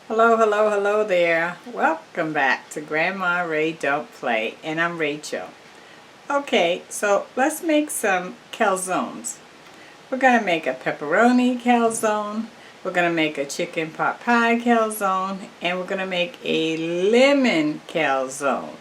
Hello, hello, hello there. Welcome back to Grandma Ray Don't Play, and I'm Rachel. Okay, so let's make some calzones. We're going to make a pepperoni calzone, we're going to make a chicken pot pie calzone, and we're going to make a lemon calzone.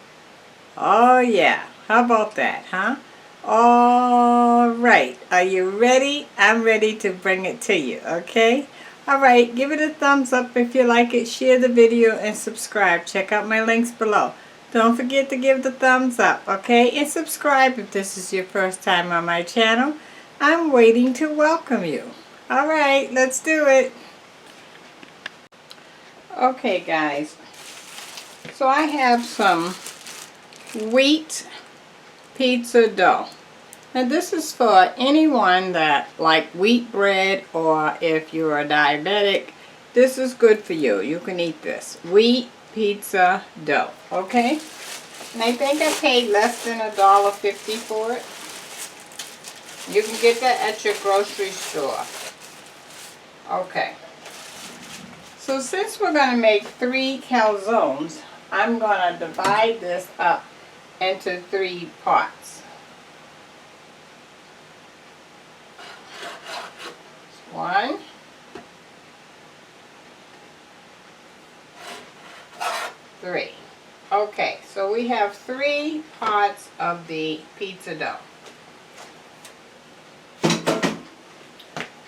Oh yeah, how about that, huh? All right, are you ready? I'm ready to bring it to you, okay? Alright, give it a thumbs up if you like it, share the video, and subscribe. Check out my links below. Don't forget to give the thumbs up, okay? And subscribe if this is your first time on my channel. I'm waiting to welcome you. Alright, let's do it. Okay guys, so I have some wheat pizza dough. Now this is for anyone that like wheat bread, or if you're a diabetic, this is good for you. You can eat this. Wheat pizza dough, okay? And I think I paid less than $1.50 for it. You can get that at your grocery store. Okay. So since we're going to make 3 calzones, I'm going to divide this up into 3 parts. 1, 3. Okay, so we have 3 parts of the pizza dough.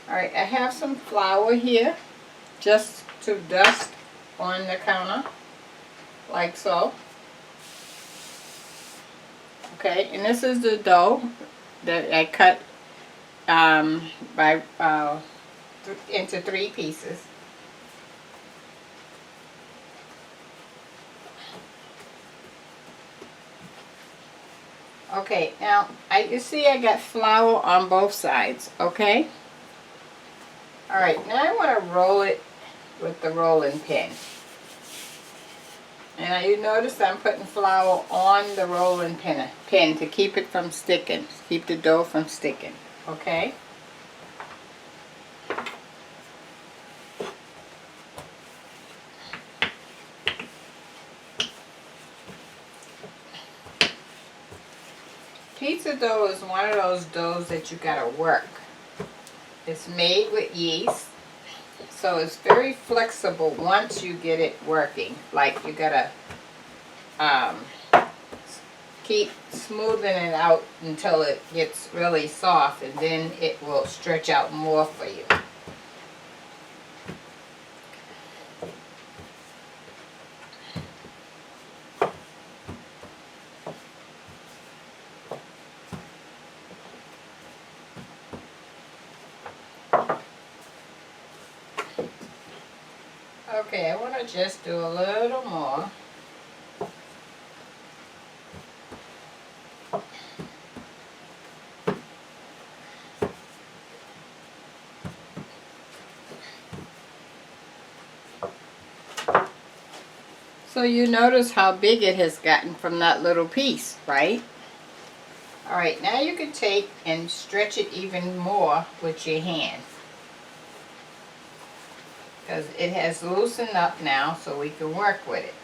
Alright, I have some flour here just to dust on the counter, like so. Okay, and this is the dough that I cut into 3 pieces. Okay, now you see I got flour on both sides, okay? Alright, now I want to roll it with the rolling pin. And you notice I'm putting flour on the rolling pin to keep it from sticking, keep the dough from sticking, okay? Pizza dough is one of those doughs that you gotta work. It's made with yeast, so it's very flexible once you get it working. Like you gotta keep smoothing it out until it gets really soft, and then it will stretch out more for you. Okay, I want to just do a little more. So you notice how big it has gotten from that little piece, right? Alright, now you can take and stretch it even more with your hand, because it has loosened up now, so we can work with it.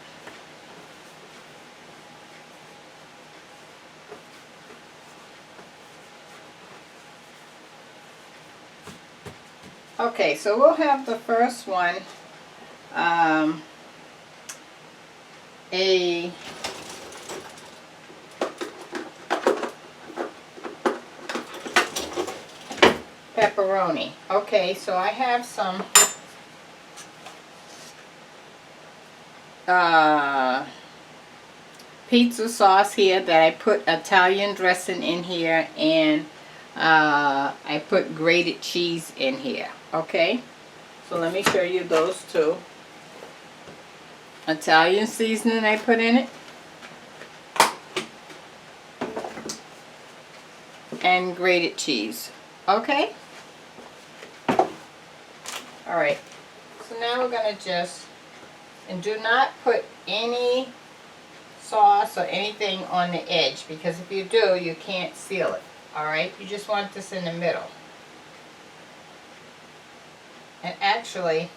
Okay, so we'll have the first one, a pepperoni. Okay, so I have some pizza sauce here that I put Italian dressing in here, and I put grated cheese in here. Okay, so let me show you those 2. Italian seasoning I put in it, and grated cheese. Okay, alright, so now we're going to just, and do not put any sauce or anything on the edge, because if you do, you can't seal it. Alright, you just want this in the middle. And actually,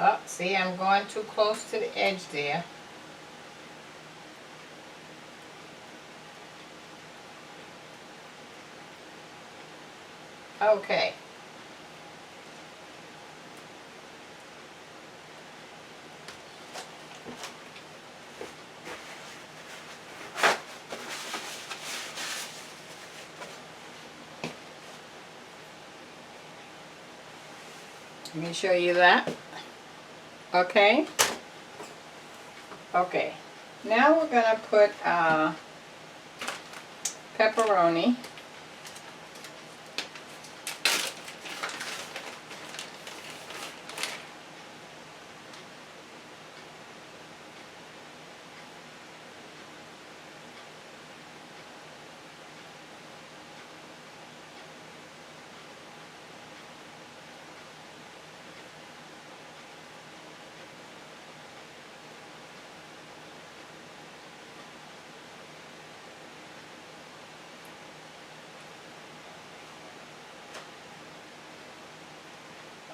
Oh, see, I'm going too close to the edge there. Okay. Let me show you that. Okay. Okay. Now we're going to put pepperoni.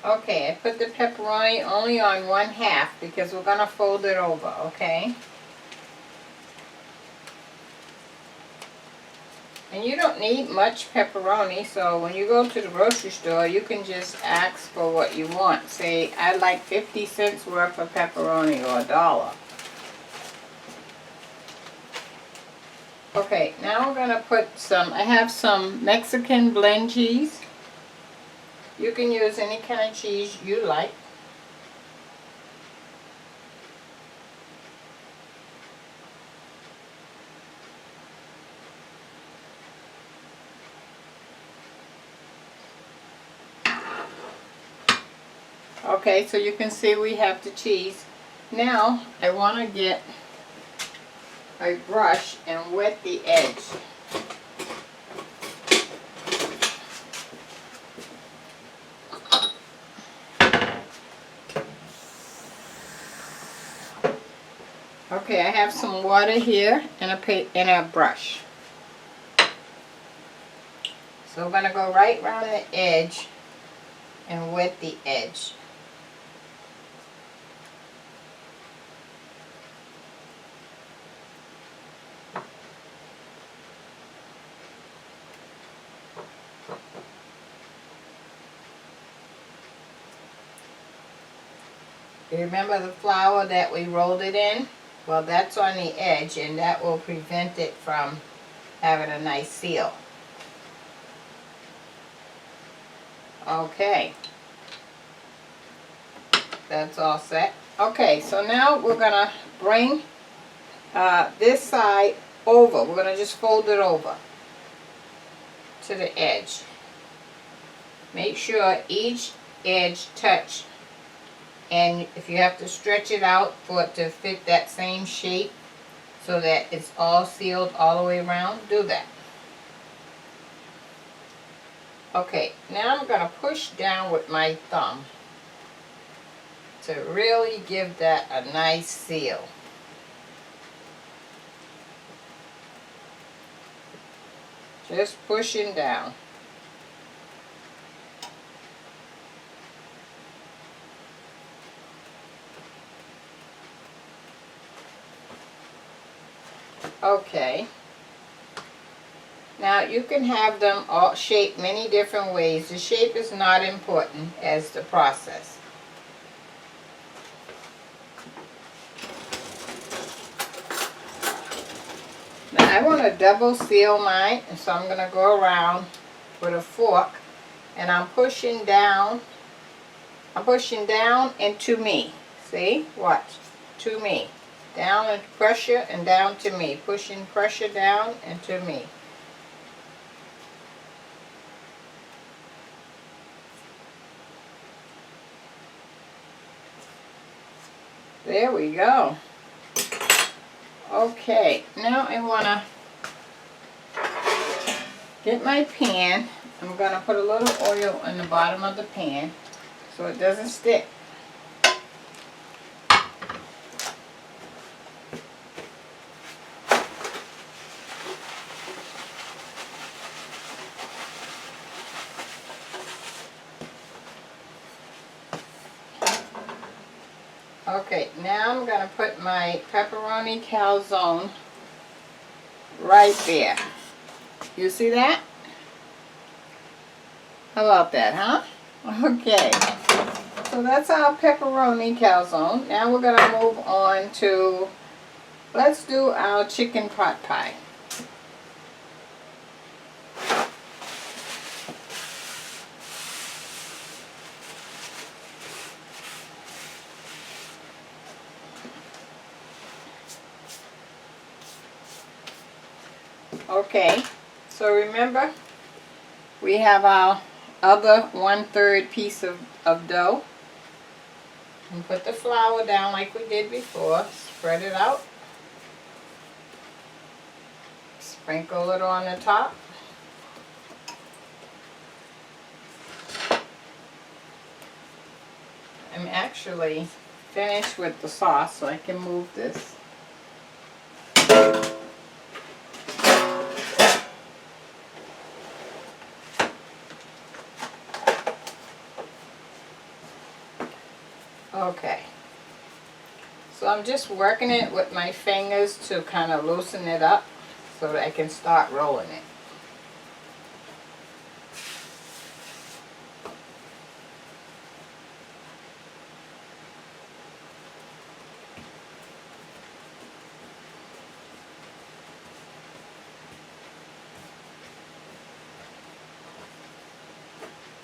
Okay, I put the pepperoni only on 1/2 because we're going to fold it over, okay? And you don't need much pepperoni, so when you go to the grocery store, you can just ask for what you want. Say, I'd like 50 cents worth of pepperoni or $1. Okay, now we're going to put some, I have some Mexican blend cheese. You can use any kind of cheese you like. Okay, so you can see we have the cheese. Now, I want to get a brush and wet the edge. Okay, I have some water here and a brush. So we're going to go right around the edge and wet the edge. You remember the flour that we rolled it in? Well, that's on the edge, and that will prevent it from having a nice seal. Okay. That's all set. Okay, so now we're going to bring this side over. We're going to just fold it over to the edge. Make sure each edge touch. And if you have to stretch it out for it to fit that same shape so that it's all sealed all the way around, do that. Okay, now I'm going to push down with my thumb to really give that a nice seal. Just pushing down. Okay. Now you can have them all shaped many different ways. The shape is not important as the process. Now I want to double seal mine, and so I'm going to go around with a fork and I'm pushing down. I'm pushing down and to me. See? Watch. To me. Down and pressure and down to me. Pushing pressure down and to me. There we go. Okay, now I want to get my pan. I'm going to put a little oil in the bottom of the pan so it doesn't stick. Okay, now I'm going to put my pepperoni calzone right there. You see that? How about that, huh? Okay, so that's our pepperoni calzone. Now we're going to move on to, let's do our chicken pot pie. Okay, so remember, we have our other 1/3 piece of dough. And put the flour down like we did before. Spread it out. Sprinkle it on the top. I'm actually finished with the sauce, so I can move this. Okay, so I'm just working it with my fingers to kind of loosen it up so that I can start rolling it.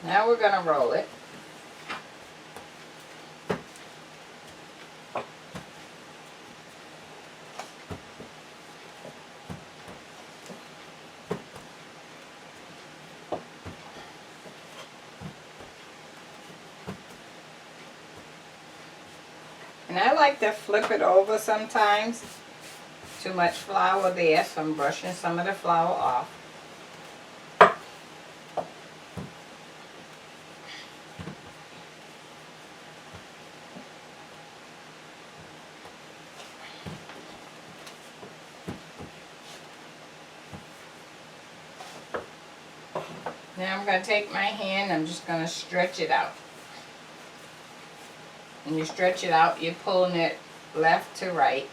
Now we're going to roll it. And I like to flip it over sometimes. Too much flour there, so I'm brushing some of the flour off. Now I'm going to take my hand, I'm just going to stretch it out. When you stretch it out, you're pulling it left to right.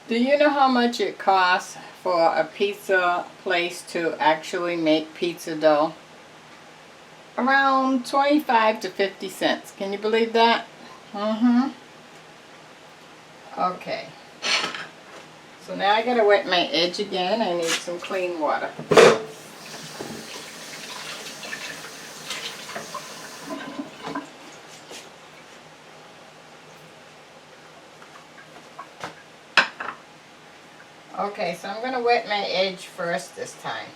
Do you know how much it costs for a pizza place to actually make pizza dough? Around 25 to 50 cents. Can you believe that? Okay. So now I gotta wet my edge again. I need some clean water. Okay, so I'm going to wet my edge first this time.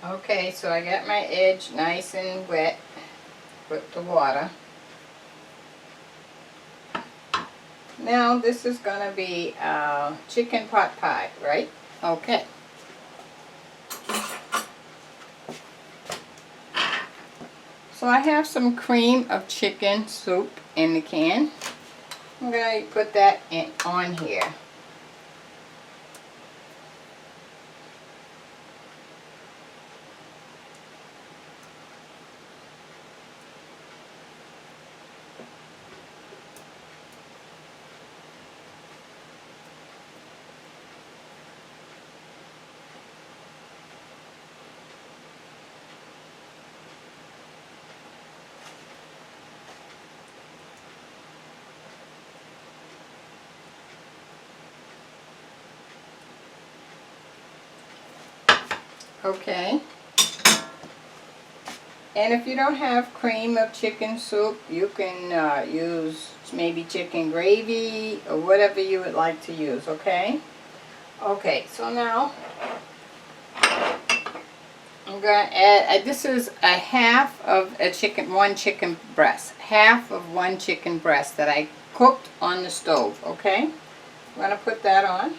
Okay, so I got my edge nice and wet with the water. Now this is going to be chicken pot pie, right? Okay. So I have some cream of chicken soup in the can. I'm going to put that on here. Okay. And if you don't have cream of chicken soup, you can use maybe chicken gravy or whatever you would like to use, okay? Okay, so now I'm going to add, this is a half of a chicken, one chicken breast. Half of one chicken breast that I cooked on the stove, okay? I'm going to put that on.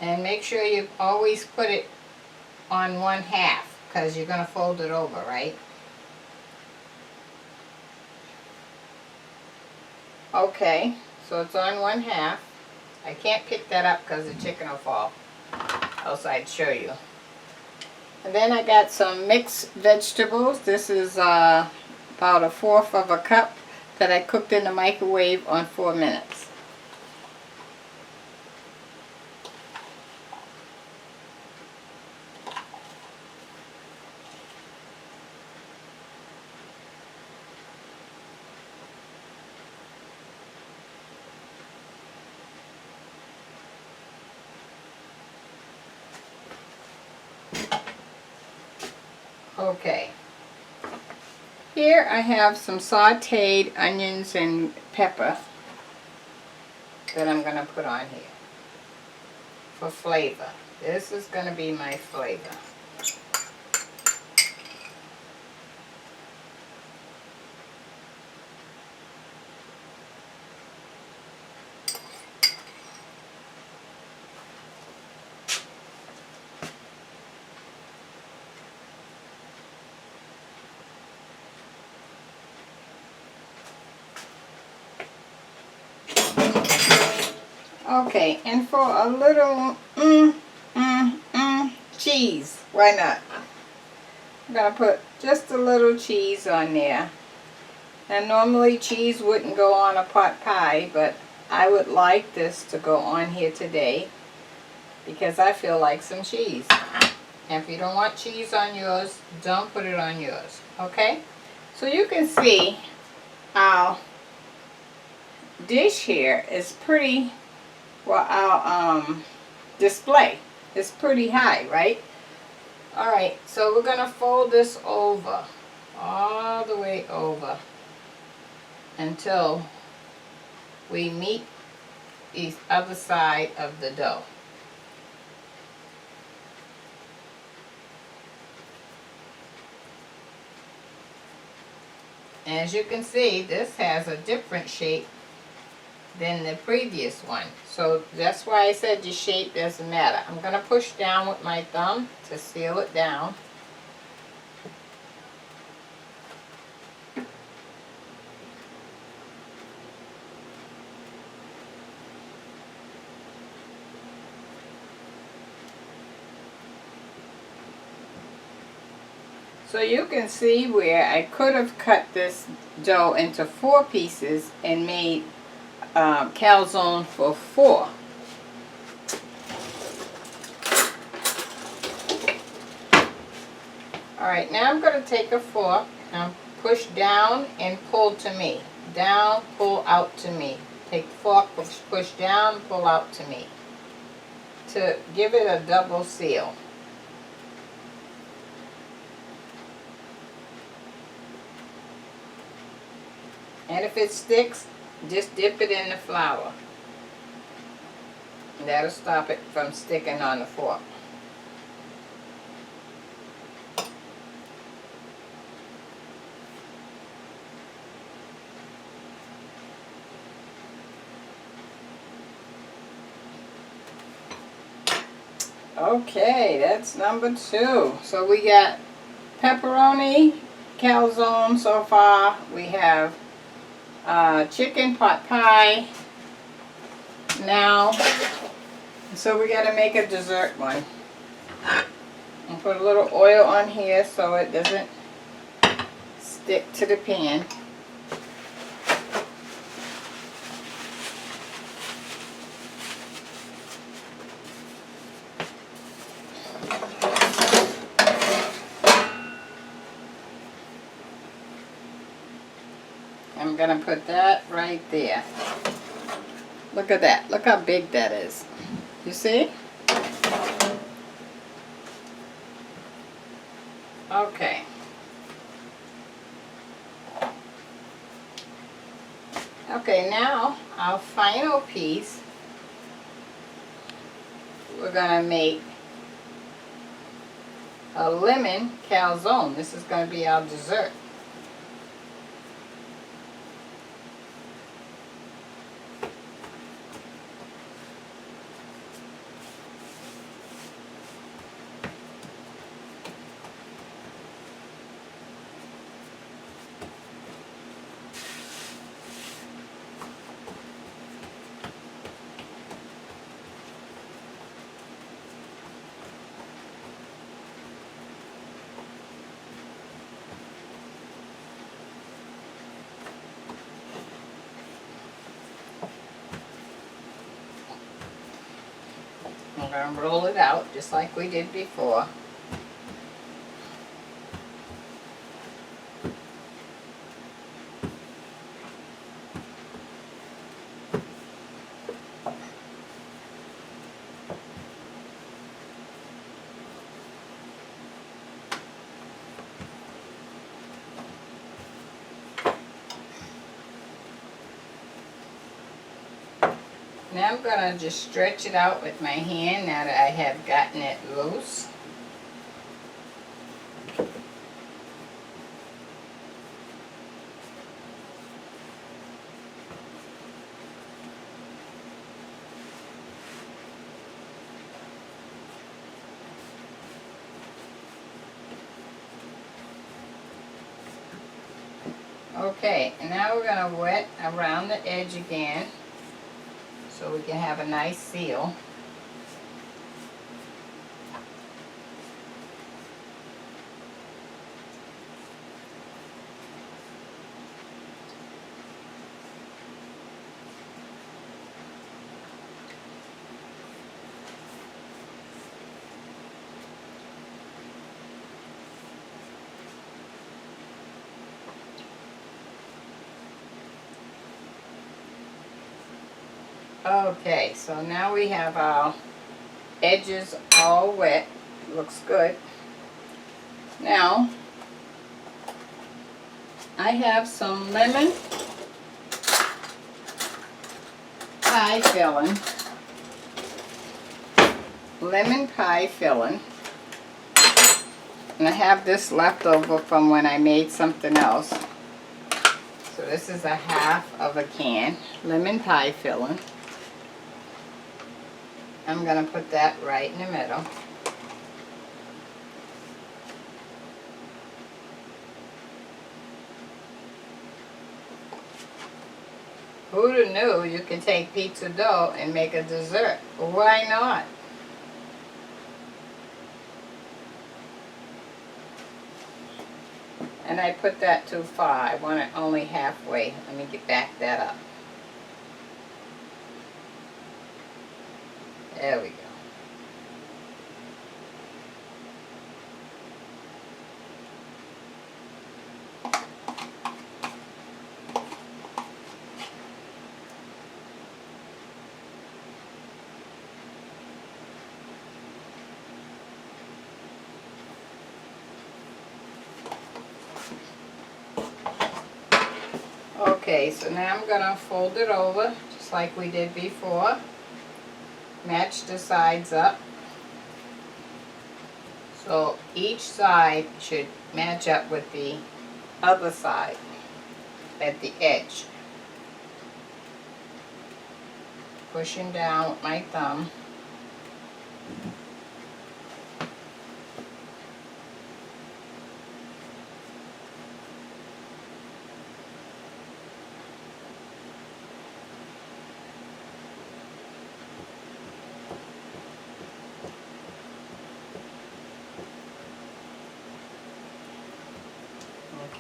And make sure you always put it on one half, because you're going to fold it over, right? Okay, so it's on one half. I can't pick that up because the chicken will fall, else I'd show you. And then I got some mixed vegetables. This is about 1/4 of a cup that I cooked in the microwave on 4 minutes. Okay, here I have some sauteed onions and pepper that I'm going to put on here for flavor. This is going to be my flavor. Okay, and for a little cheese, why not? I'm going to put just a little cheese on there. And normally cheese wouldn't go on a pot pie, but I would like this to go on here today because I feel like some cheese. And if you don't want cheese on yours, don't put it on yours, okay? So you can see our dish here is pretty, well, our display is pretty high, right? Alright, so we're going to fold this over, all the way over, until we meet the other side of the dough. As you can see, this has a different shape than the previous one. So that's why I said the shape doesn't matter. I'm going to push down with my thumb to seal it down. So you can see where I could have cut this dough into 4 pieces and made calzone for 4. Alright, now I'm going to take a fork and push down and pull to me. Down, pull out to me. Take the fork, push down, pull out to me. To give it a double seal. And if it sticks, just dip it in the flour. And that'll stop it from sticking on the fork. Okay, that's number 2. So we got pepperoni calzone so far. We have chicken pot pie now. So we got to make a dessert one. And put a little oil on here so it doesn't stick to the pan. I'm going to put that right there. Look at that. Look how big that is. You see? Okay. Okay, now our final piece, we're going to make a lemon calzone. This is going to be our dessert. I'm going to roll it out just like we did before. Now I'm going to just stretch it out with my hand now that I have gotten it loose. Okay, and now we're going to wet around the edge again so we can have a nice seal. Okay, so now we have our edges all wet. Looks good. Now, I have some lemon pie filling. Lemon pie filling. And I have this left over from when I made something else. So this is a half of a can. Lemon pie filling. I'm going to put that right in the middle. Who'da knew you could take pizza dough and make a dessert? Why not? And I put that too far. I want it only halfway. Let me get back that up. There we go. Okay, so now I'm going to fold it over just like we did before. Match the sides up. So each side should match up with the other side at the edge. Pushing down with my thumb.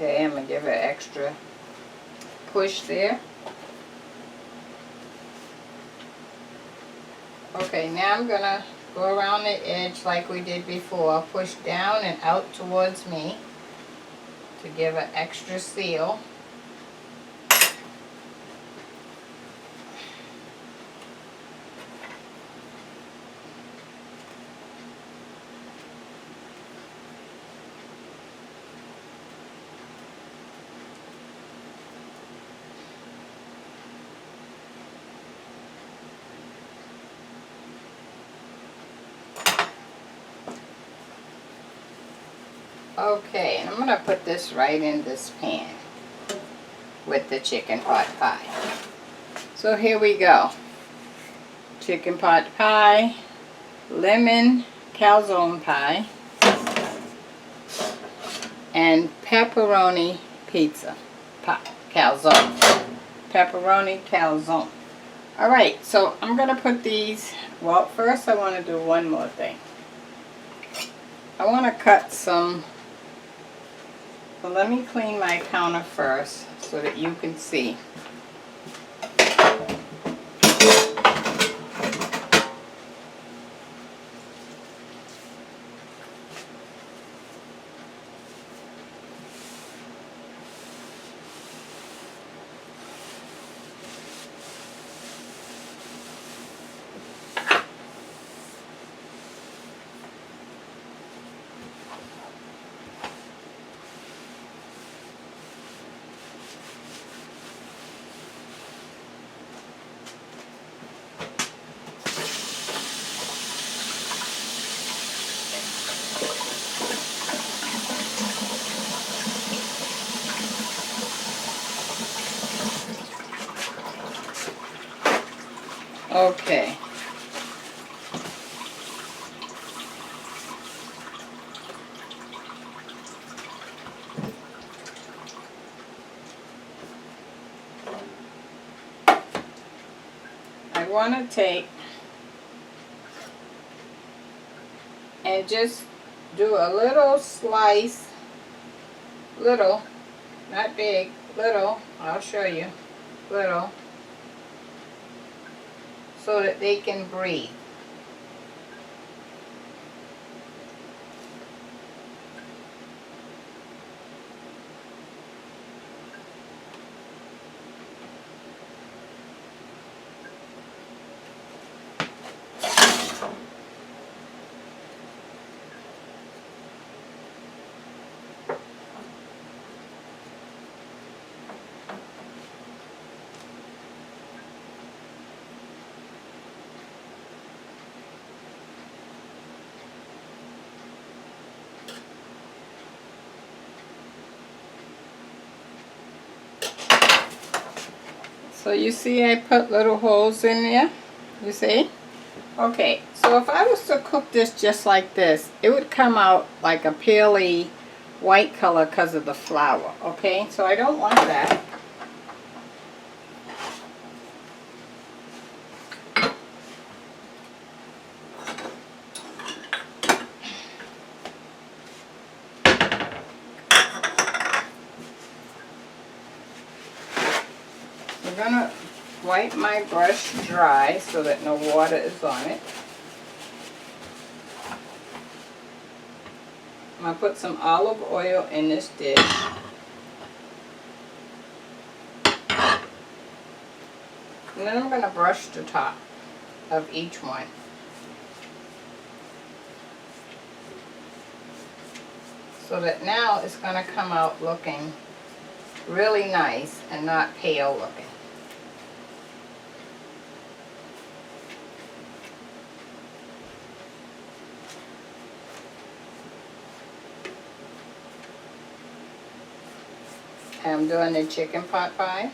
Okay, I'm going to give it an extra push there. Okay, now I'm going to go around the edge like we did before. Push down and out towards me to give an extra seal. Okay, and I'm going to put this right in this pan with the chicken pot pie. So here we go. Chicken pot pie, lemon calzone pie, and pepperoni pizza pie, calzone. Pepperoni calzone. Alright, so I'm going to put these, well, first I want to do one more thing. I want to cut some, so let me clean my counter first so that you can see. Okay. I want to take and just do a little slice, little, not big, little, I'll show you, little, so that they can breathe. So you see I put little holes in there, you see? Okay, so if I was to cook this just like this, it would come out like a paley white color because of the flour, okay? So I don't want that. I'm gonna wipe my brush dry so that no water is on it. I'm gonna put some olive oil in this dish. And then I'm gonna brush the top of each one. So that now it's gonna come out looking really nice and not pale looking. I'm doing the chicken pot pie.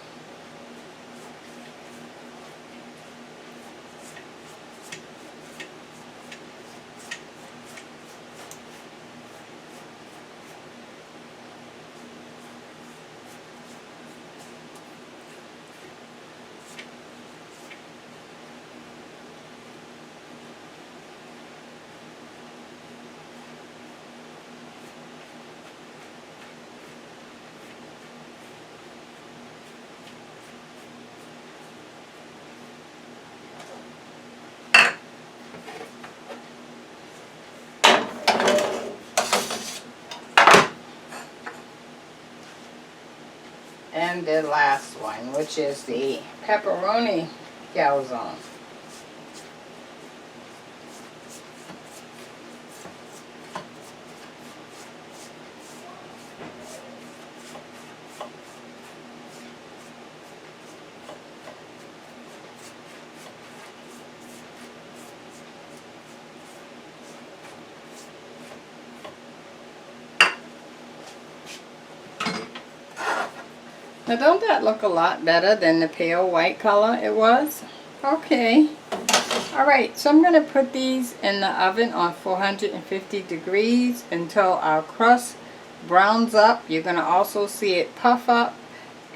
And the last one, which is the pepperoni calzone. Now don't that look a lot better than the pale white color it was? Okay. Alright, so I'm going to put these in the oven on 450 degrees until our crust browns up. You're going to also see it puff up,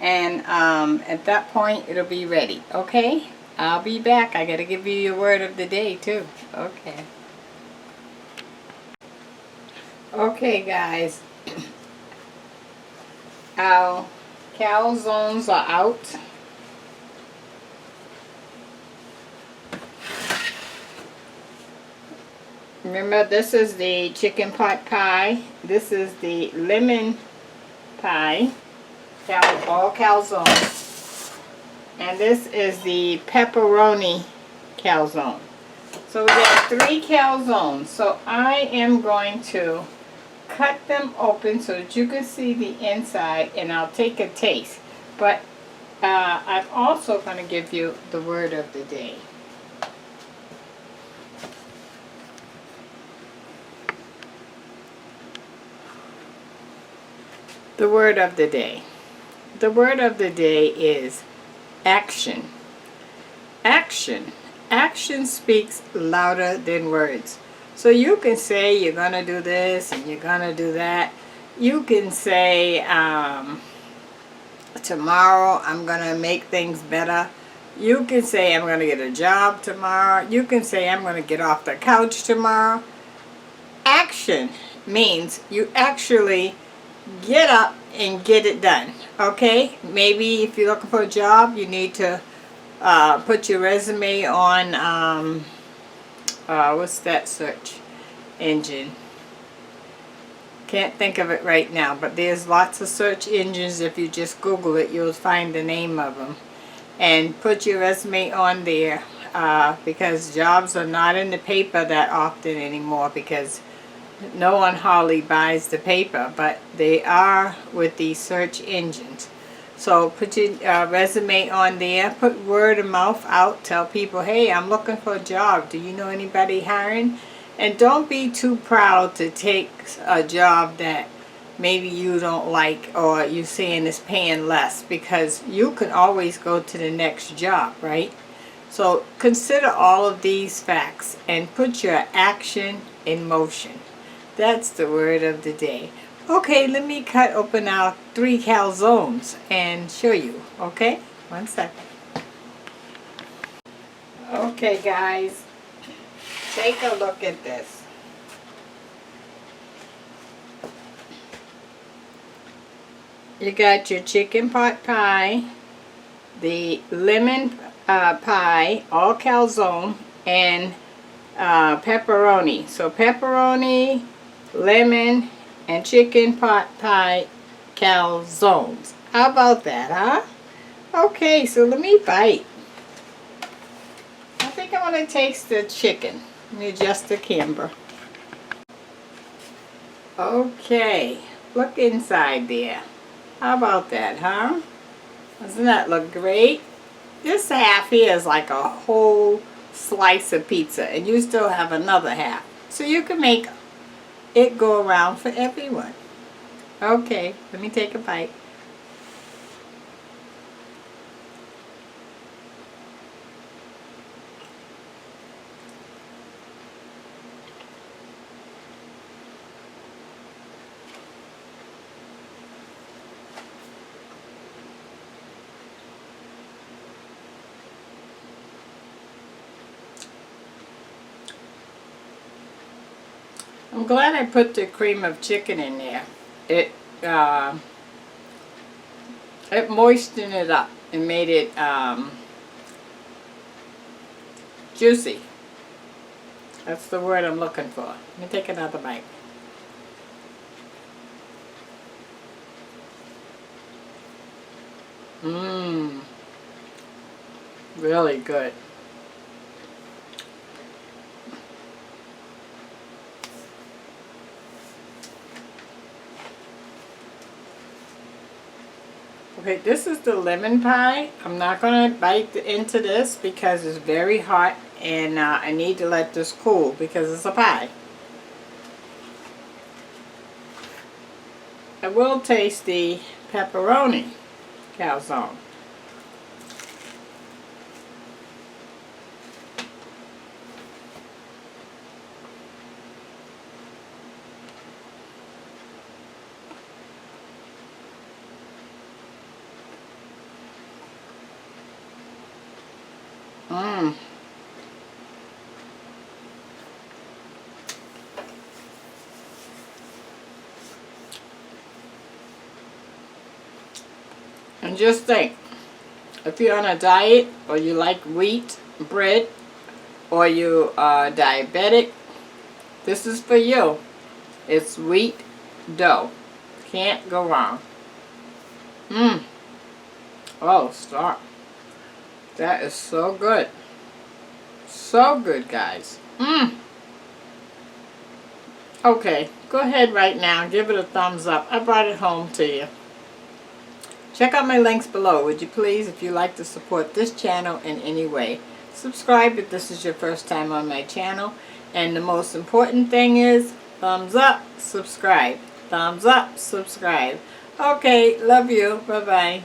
and at that point it'll be ready. Okay? I'll be back. I got to give you your word of the day too. Okay. Okay guys. Our calzones are out. Remember, this is the chicken pot pie. This is the lemon pie, all calzone. And this is the pepperoni calzone. So we got 3 calzones. So I am going to cut them open so that you can see the inside, and I'll take a taste. But I'm also going to give you the word of the day. The word of the day. The word of the day is action. Action. Action speaks louder than words. So you can say you're going to do this and you're going to do that. You can say tomorrow I'm going to make things better. You can say I'm going to get a job tomorrow. You can say I'm going to get off the couch tomorrow. Action means you actually get up and get it done. Okay? Maybe if you're looking for a job, you need to put your resume on what's that search engine? Can't think of it right now, but there's lots of search engines. If you just Google it, you'll find the name of them. And put your resume on there, because jobs are not in the paper that often anymore, because no one hardly buys the paper, but they are with these search engines. So put your resume on there, put word of mouth out, tell people, hey, I'm looking for a job. Do you know anybody hiring? And don't be too proud to take a job that maybe you don't like, or you're saying is paying less, because you can always go to the next job, right? So consider all of these facts and put your action in motion. That's the word of the day. Okay, let me cut open our 3 calzones and show you. Okay, 1 second. Okay guys, take a look at this. You got your chicken pot pie, the lemon pie, all calzone, and pepperoni. So pepperoni, lemon, and chicken pot pie calzones. How about that, huh? Okay, so let me bite. I think I want to taste the chicken. Let me adjust the camera. Okay, look inside there. How about that, huh? Doesn't that look great? This half here is like a whole slice of pizza, and you still have another half. So you can make it go around for everyone. Okay, let me take a bite. I'm glad I put the cream of chicken in there. It moistened it up and made it juicy. That's the word I'm looking for. Let me take another bite. Mmm. Really good. Okay, this is the lemon pie. I'm not going to bite into this because it's very hot, and I need to let this cool because it's a pie. I will taste the pepperoni. calzone. Mmm. And just think, if you're on a diet or you like wheat bread or you are diabetic, this is for you. It's wheat dough. Can't go wrong. Mmm. Oh, stop. That is so good. So good, guys. Mmm. Okay, go ahead right now and give it a thumbs up. I brought it home to you. Check out my links below, would you please, if you like to support this channel in any way. Subscribe if this is your first time on my channel. And the most important thing is, thumbs up, subscribe. Thumbs up, subscribe. Okay, love you. Bye-bye.